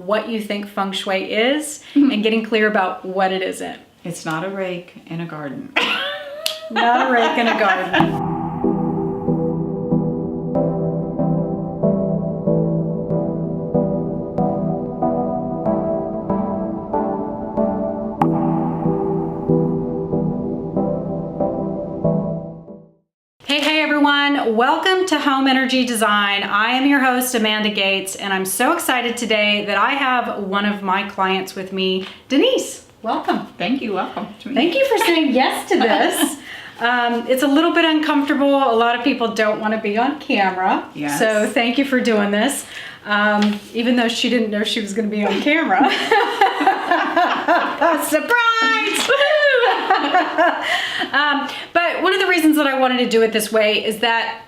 what you think Feng Shui is and getting clear about what it isn't. It's not a rake in a garden. Not a rake in a garden. Hey everyone, welcome to Home Energy Design. I am your host, Amanda Gates, and I'm so excited today that I have one of my clients with me, Denise. Welcome. Thank you, welcome to me. Thank you for saying yes to this. It's a little bit uncomfortable. A lot of people don't want to be on camera. Yes. So thank you for doing this. Even though she didn't know she was going to be on camera. Surprise! But one of the reasons that I wanted to do it this way is that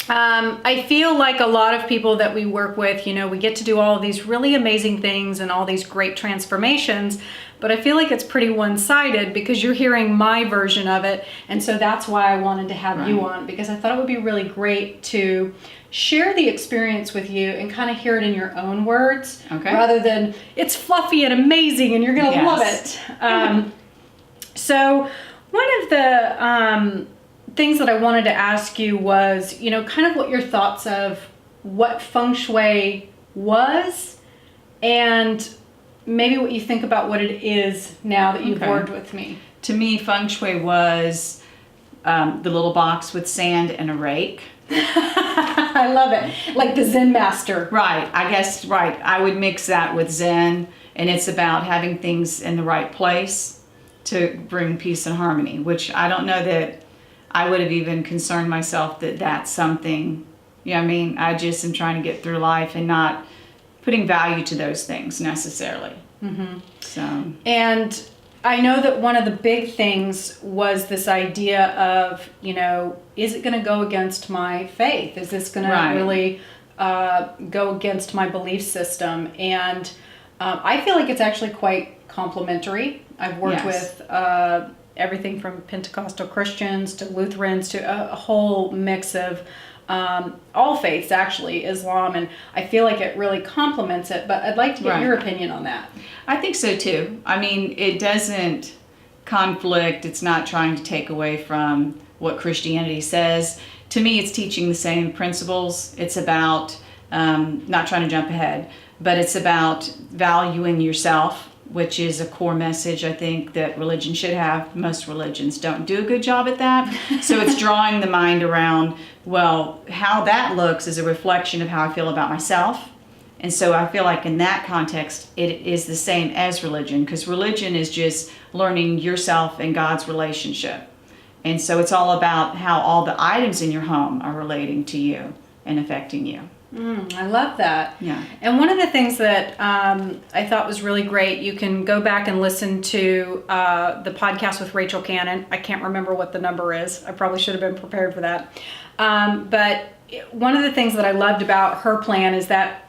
I feel like a lot of people that we work with, we get to do all of these really amazing things and all these great transformations, but I feel like it's pretty one-sided because you're hearing my version of it. And so that's why I wanted to have you on, because I thought it would be really great to share the experience with you and kind of hear it in your own words, rather than it's fluffy and amazing and you're going to love it. So one of the things that I wanted to ask you was, kind of what your thoughts of what Feng Shui was and maybe what you think about what it is now that you've worked with me. To me, Feng Shui was the little box with sand and a rake. I love it. Like the Zen master. Right. I guess, right. I would mix that with Zen, and it's about having things in the right place to bring peace and harmony, which I don't know that I would have even concerned myself that that's something, I just am trying to get through life and not putting value to those things necessarily. Mm-hmm. So. And I know that one of the big things was this idea of, is it going to go against my faith? Is this going to really go against my belief system? And I feel like it's actually quite complementary. I've worked with everything from Pentecostal Christians to Lutherans to a whole mix of all faiths, actually, Islam, and I feel like it really complements it, but I'd like to get your opinion on that. I think so too. It doesn't conflict. It's not trying to take away from what Christianity says. To me, it's teaching the same principles. It's about not trying to jump ahead, but it's about valuing yourself, which is a core message I think that religion should have. Most religions don't do a good job at that. So it's drawing the mind around, well, how that looks is a reflection of how I feel about myself. And so I feel like in that context, it is the same as religion, because religion is just learning yourself and God's relationship. And so it's all about how all the items in your home are relating to you and affecting you. I love that. Yeah. And one of the things that I thought was really great, you can go back and listen to the podcast with Rachel Cannon. I can't remember what the number is. I probably should have been prepared for that. But one of the things that I loved about her plan is that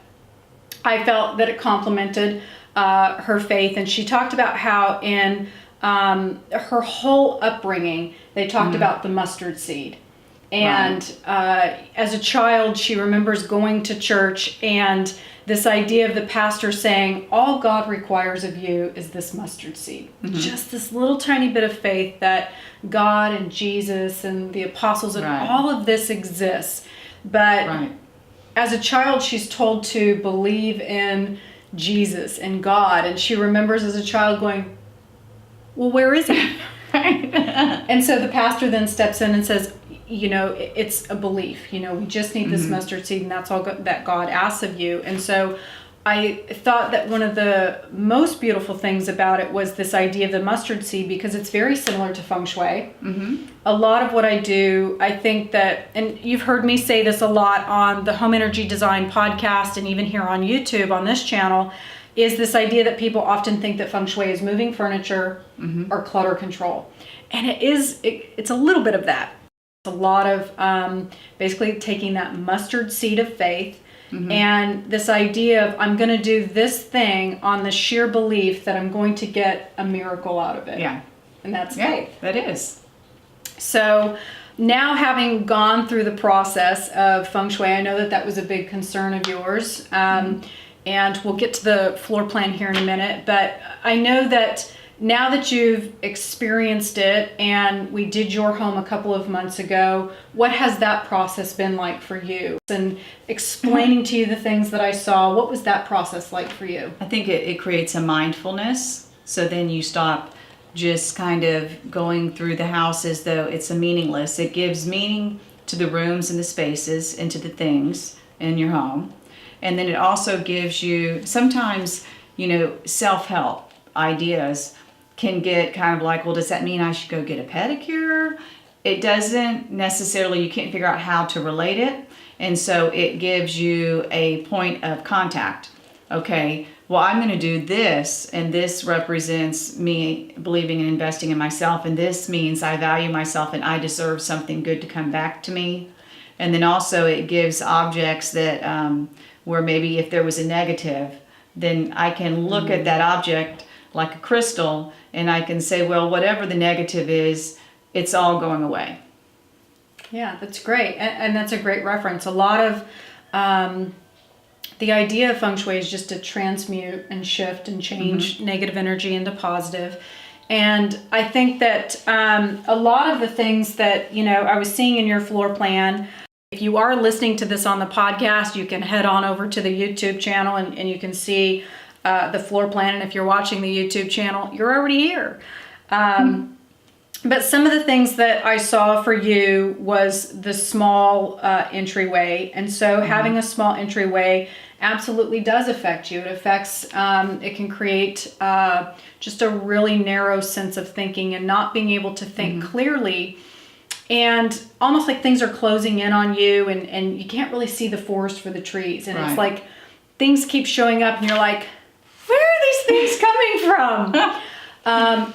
I felt that it complemented her faith. And she talked about how in her whole upbringing, they talked about the mustard seed. And as a child, she remembers going to church and this idea of the pastor saying, all God requires of you is this mustard seed. Just this little tiny bit of faith that God and Jesus and the apostles and all of this exists. But as a child, she's told to believe in Jesus and God. And she remembers as a child going, well, where is he? And so the pastor then steps in and says, it's a belief. We just need this mustard seed, and that's all that God asks of you. And so I thought that one of the most beautiful things about it was this idea of the mustard seed, because it's very similar to Feng Shui. A lot of what I do, I think that, and you've heard me say this a lot on the Home Energy Design podcast and even here on YouTube on this channel, is this idea that people often think that Feng Shui is moving furniture or clutter control. And it's a little bit of that. A lot of basically taking that mustard seed of faith and this idea of I'm going to do this thing on the sheer belief that I'm going to get a miracle out of it. Yeah. And that's faith. That is. So now, having gone through the process of Feng Shui, I know that was a big concern of yours. and we'll get to the floor plan here in a minute. But I know that now that you've experienced it, and we did your home a couple of months ago, what has that process been like for you? And explaining to you the things that I saw, what was that process like for you? I think it creates a mindfulness. So then you stop just kind of going through the house as though it's a meaningless. It gives meaning to the rooms and the spaces and to the things in your home. And then it also gives you, sometimes, self-help ideas can get kind of like, well, does that mean I should go get a pedicure? It doesn't necessarily, you can't figure out how to relate it. And so it gives you a point of contact. Okay, well, I'm going to do this, and this represents me believing and investing in myself, and this means I value myself and I deserve something good to come back to me. And then also it gives objects that, where maybe if there was a negative, then I can look at that object like a crystal, and I can say, well, whatever the negative is, it's all going away. Yeah, that's great. And that's a great reference. A lot of the idea of Feng Shui is just to transmute and shift and change negative energy into positive. And I think that a lot of the things that, I was seeing in your floor plan, if you are listening to this on the podcast, you can head on over to the YouTube channel and you can see the floor plan. And if you're watching the YouTube channel, you're already here. But some of the things that I saw for you was the small entryway. And so having a small entryway absolutely does affect you. It affects, it can create just a really narrow sense of thinking and not being able to think clearly. And almost like things are closing in on you, and you can't really see the forest for the trees. And it's like things keep showing up and you're like, where are these things coming from?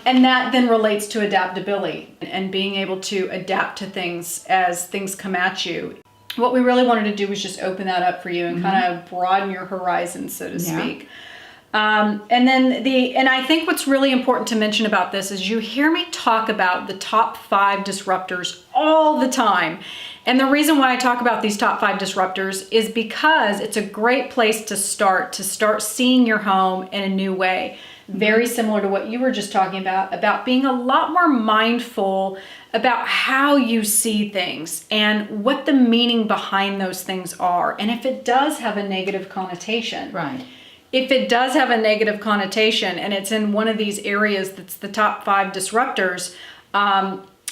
And that then relates to adaptability and being able to adapt to things as things come at you. What we really wanted to do was just open that up for you and kind of broaden your horizons, so to speak. And I think what's really important to mention about this is you hear me talk about the top 5 disruptors all the time. And the reason why I talk about these top 5 disruptors is because it's a great place to start seeing your home in a new way. Very similar to what you were just talking about being a lot more mindful about how you see things and what the meaning behind those things are. And if it does have a negative connotation. Right. If it does have a negative connotation and it's in one of these areas that's the top 5 disruptors,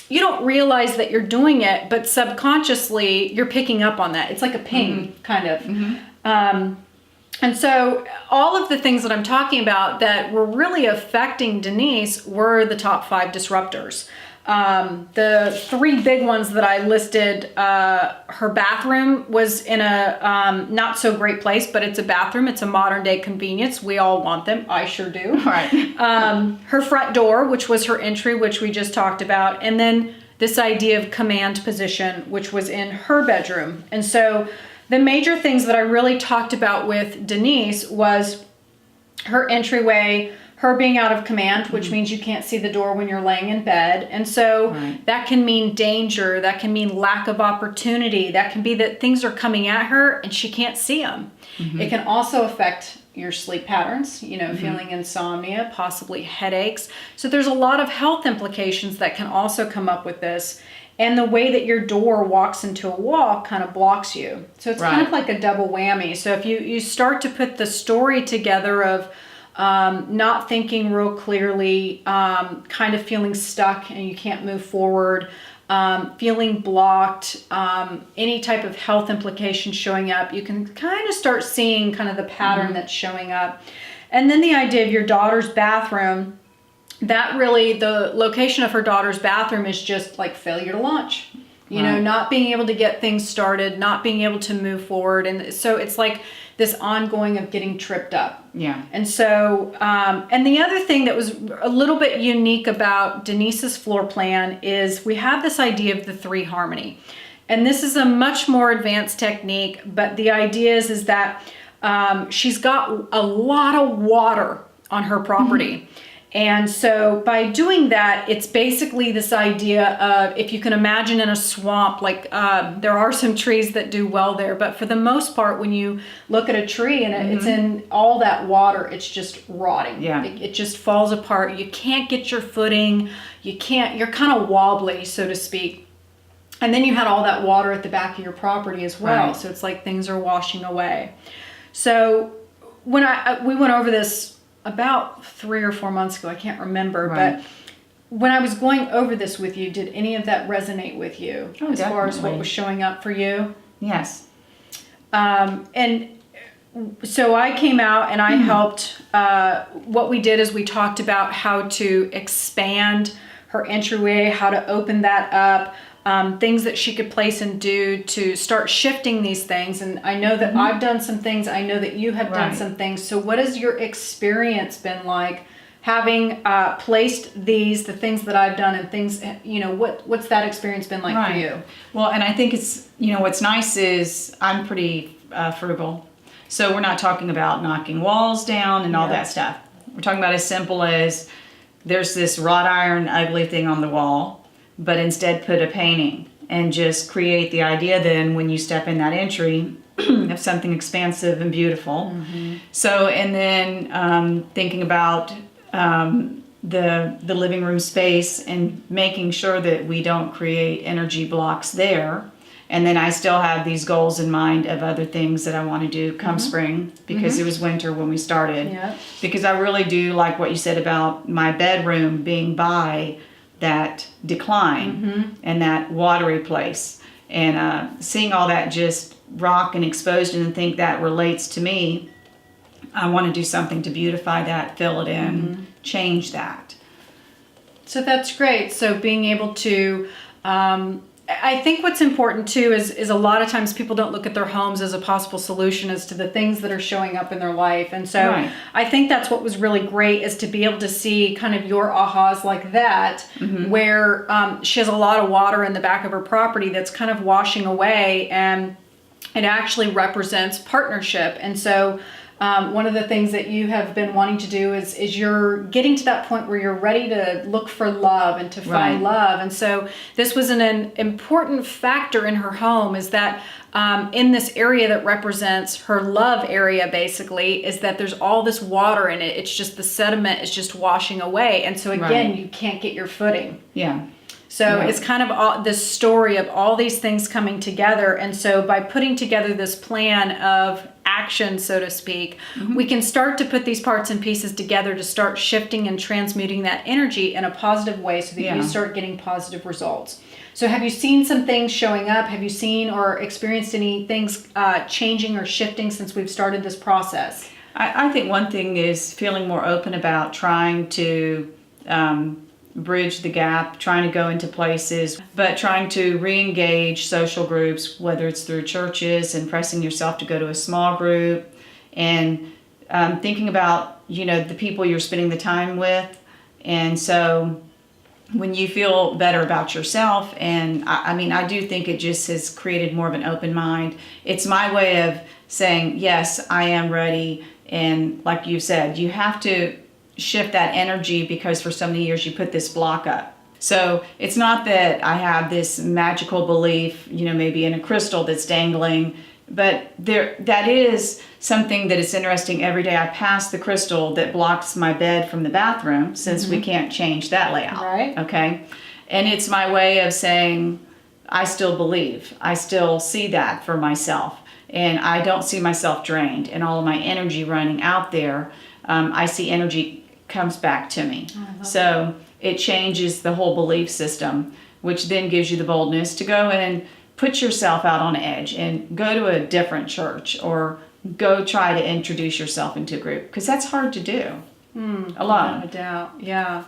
you don't realize that you're doing it, but subconsciously you're picking up on that. It's like a ping, kind of. And so all of the things that I'm talking about that were really affecting Denise were the top 5 disruptors. The 3 big ones that I listed, her bathroom was in a not so great place, but it's a bathroom. It's a modern day convenience. We all want them. I sure do. Right. Her front door, which was her entry, which we just talked about. And then this idea of command position, which was in her bedroom. And so the major things that I really talked about with Denise was her entryway, her being out of command, which means you can't see the door when you're laying in bed. And so that can mean danger. That can mean lack of opportunity. That can be that things are coming at her and she can't see them. It can also affect your sleep patterns, feeling insomnia, possibly headaches. So there's a lot of health implications that can also come up with this. And the way that your door walks into a wall kind of blocks you. So it's kind of like a double whammy. So if you start to put the story together of not thinking real clearly, kind of feeling stuck and you can't move forward, feeling blocked, any type of health implications showing up, you can kind of start seeing kind of the pattern that's showing up. And then the idea of your daughter's bathroom, that really, the location of her daughter's bathroom is just like failure to launch. Not being able to get things started, not being able to move forward. And so it's like this ongoing of getting tripped up. Yeah. And so, and the other thing that was a little bit unique about Denise's floor plan is we have this idea of the 3 harmony. And this is a much more advanced technique, but the idea is that she's got a lot of water on her property. And so by doing that, it's basically this idea of, if you can imagine in a swamp, like there are some trees that do well there, but for the most part, when you look at a tree and it's in all that water, it's just rotting. Yeah. It just falls apart. You can't get your footing. You're kind of wobbly, so to speak. And then you had all that water at the back of your property as well. Right. So it's like things are washing away. So when we went over this about 3 or 4 months ago, I can't remember, Right. but when I was going over this with you, did any of that resonate with you as far as what definitely. was showing up for you? Yes. And so I came out and I helped. What we did is we talked about how to expand her entryway, how to open that up, things that she could place and do to start shifting these things. And I know that I've done some things. I know that you have done Right. some things. So what has your experience been like having placed the things that I've done and things, what's that experience been like for Right. you? Well, and I think it's, what's nice is I'm pretty frugal. So we're not talking about knocking walls down and all Yeah. that stuff. We're talking about as simple as there's this wrought iron ugly thing on the wall, but instead put a painting and just create the idea then when you step in that entry of something expansive and beautiful. So, and then thinking about the living room space and making sure that we don't create energy blocks there. And then I still have these goals in mind of other things that I want to do come spring, because it was winter when we started. Yeah. Because I really do like what you said about my bedroom being by that decline and that watery place. And seeing all that just rock and exposed and think that relates to me, I want to do something to beautify that, fill it in, change that. So that's great. So being able to, I think what's important too is a lot of times people don't look at their homes as a possible solution as to the things that are showing up in their life. And so Right. I think that's what was really great, is to be able to see kind of your ahas like that, where she has a lot of water in the back of her property that's kind of washing away, and it actually represents partnership. And so one of the things that you have been wanting to do is you're getting to that point where you're ready to look for love and to find Right. love. And so this was an important factor in her home, is that in this area that represents her love area, basically, is that there's all this water in it. It's just the sediment is just washing away. And so again, Right. you can't get your footing. Yeah. So Right. it's kind of this story of all these things coming together. And so by putting together this plan of action, so to speak, we can start to put these parts and pieces together to start shifting and transmuting that energy in a positive way, so that you Yeah. start getting positive results. So have you seen some things showing up? Have you seen or experienced any things changing or shifting since we've started this process? I think one thing is feeling more open about trying to bridge the gap, trying to go into places, but trying to re-engage social groups, whether it's through churches and pressing yourself to go to a small group, and thinking about, the people you're spending the time with. And so when you feel better about yourself, and I do think it just has created more of an open mind. It's my way of saying, yes, I am ready. And like you said, you have to shift that energy, because for so many years you put this block up. So it's not that I have this magical belief, maybe in a crystal that's dangling, but that is something that is interesting. Every day I pass the crystal that blocks my bed from the bathroom, since we can't change that layout. Right. Okay. And it's my way of saying, I still believe, I still see that for myself, and I don't see myself drained and all of my energy running out there. I see energy comes back to me. So it changes the whole belief system, which then gives you the boldness to go and put yourself out on edge and go to a different church, or go try to introduce yourself into a group, because that's hard to do alone. No doubt. Yeah.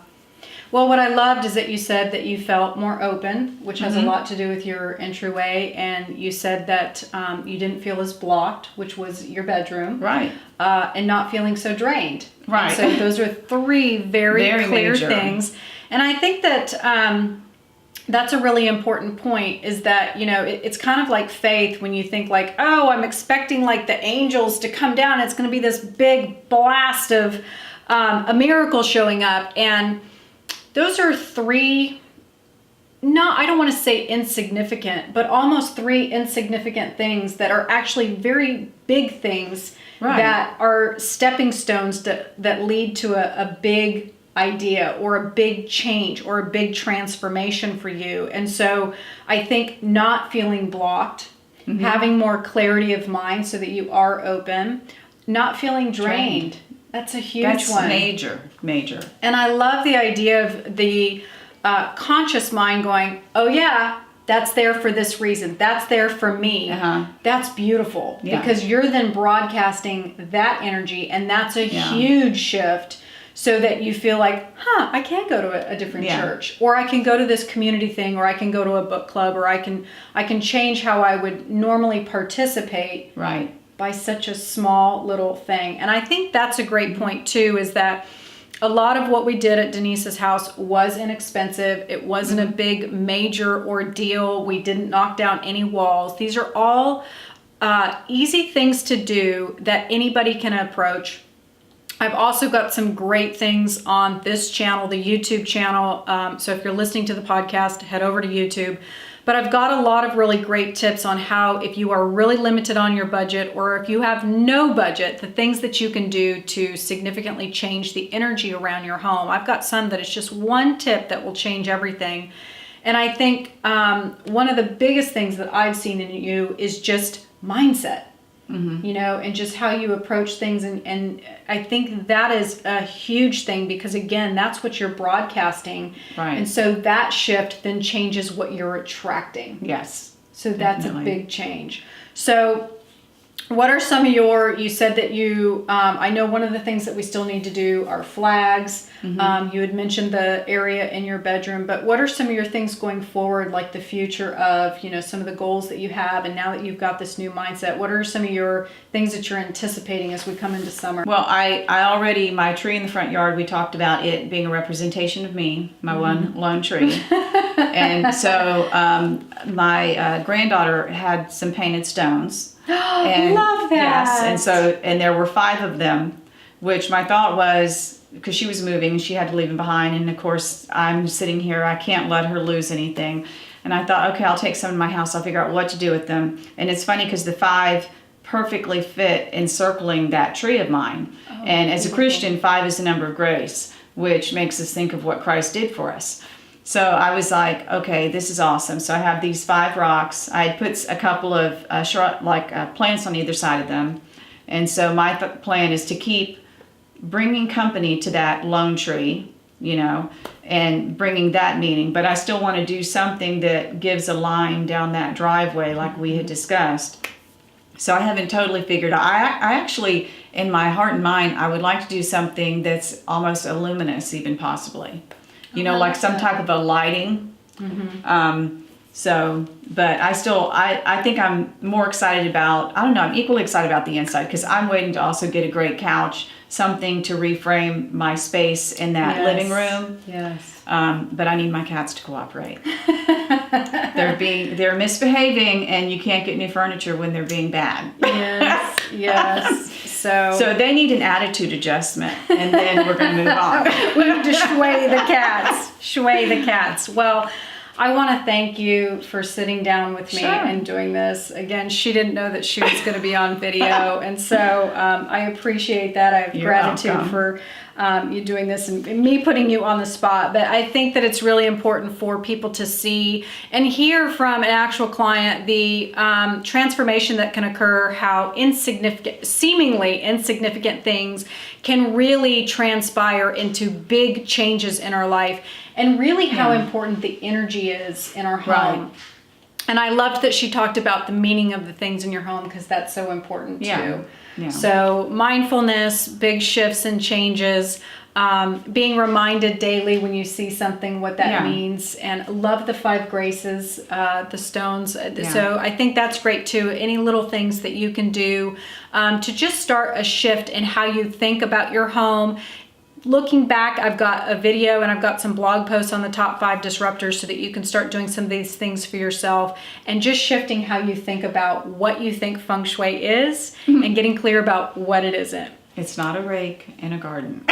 Well, what I loved is that you said that you felt more open, which has a lot to do with your entryway. And you said that you didn't feel as blocked, which was your bedroom. Right. And not feeling so drained. Right. And so those are three very clear major things. And I think that that's a really important point, is that, it's kind of like faith, when you think like, oh, I'm expecting like the angels to come down. It's going to be this big blast of a miracle showing up. And those are three, I don't want to say insignificant, but almost three insignificant things that are actually very big things that are stepping stones that lead to a big idea or a big change or a big transformation for you. And so I think not feeling blocked, having more clarity of mind so that you are open, not feeling drained. That's a huge one. That's major. And I love the idea of the conscious mind going, oh yeah, that's there for this reason. That's there for me. That's beautiful because you're then broadcasting that energy, and that's a huge shift so that you feel like, I can go to a different church, or I can go to this community thing, or I can go to a book club, or I can change how I would normally participate by such a small little thing. And I think that's a great point too, is that a lot of what we did at Denise's house was inexpensive. It wasn't a big major ordeal. We didn't knock down any walls. These are all easy things to do that anybody can approach. I've also got some great things on this channel, the YouTube channel. So if you're listening to the podcast, head over to YouTube. But I've got a lot of really great tips on how, if you are really limited on your budget, or if you have no budget, the things that you can do to significantly change the energy around your home. I've got some that it's just one tip that will change everything. And I think one of the biggest things that I've seen in you is just mindset. And just how you approach things. And I think that is a huge thing because, again, that's what you're broadcasting. And so that shift then changes what you're attracting. Yes. So that's a big change. So what are some of you said that I know one of the things that we still need to do are flags. You had mentioned the area in your bedroom, but what are some of your things going forward, like the future of, some of the goals that you have, and now that you've got this new mindset, what are some of your things that you're anticipating as we come into summer? Well, I already, my tree in the front yard, we talked about it being a representation of me, my one lone tree. And so my granddaughter had some painted stones. And love that. Yes, and there were 5 of them, which my thought was, because she was moving and she had to leave them behind, and of course I'm sitting here, I can't let her lose anything. And I thought, okay, I'll take some to my house, I'll figure out what to do with them. And it's funny because the 5 perfectly fit encircling that tree of mine. And as a Christian, 5 is the number of grace, which makes us think of what Christ did for us. So I was like, okay, this is awesome. So I have these 5 rocks. I had put a couple of plants on either side of them. And so my plan is to keep bringing company to that lone tree, and bringing that meaning. But I still want to do something that gives a line down that driveway like we had discussed. So I haven't totally figured out. I actually, in my heart and mind, I would like to do something that's almost luminous, even possibly. Like some type of a lighting. But I think I'm more excited about, I'm equally excited about the inside, because I'm waiting to also get a great couch, something to reframe my space in that living room. Yes. But I need my cats to cooperate. They're misbehaving, and you can't get new furniture when they're being bad. Yes. So they need an attitude adjustment, and then we're going to move on. We need to sway the cats. Well, I want to thank you for sitting down with me and doing this. Again, she didn't know that she was going to be on video, and so I appreciate that. I have gratitude for you doing this and me putting you on the spot. But I think that it's really important for people to see and hear from an actual client the transformation that can occur, how seemingly insignificant things can really transpire into big changes in our life, and really how important the energy is in our home. And I loved that she talked about the meaning of the things in your home, because that's so important too. So mindfulness, big shifts and changes, being reminded daily when you see something what that means, and love the 5 graces, the stones. So I think that's great too. Any little things that you can do to just start a shift in how you think about your home. Looking back, I've got a video and I've got some blog posts on the top 5 disruptors so that you can start doing some of these things for yourself, and just shifting how you think about what you think Feng Shui is and getting clear about what it isn't. It's not a rake in a garden.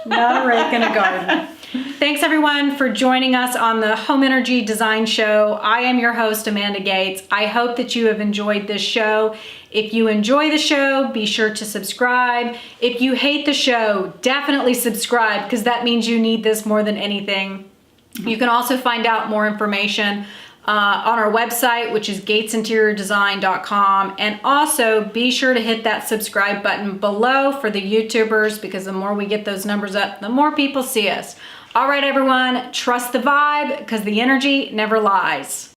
Not a rake in a garden. Thanks everyone for joining us on the Home Energy Design Show. I am your host, Amanda Gates. I hope that you have enjoyed this show. If you enjoy the show, be sure to subscribe. If you hate the show, definitely subscribe because that means you need this more than anything. You can also find out more information on our website, which is gatesinteriordesign.com. And also be sure to hit that subscribe button below for the YouTubers because the more we get those numbers up, the more people see us. All right, everyone, trust the vibe because the energy never lies.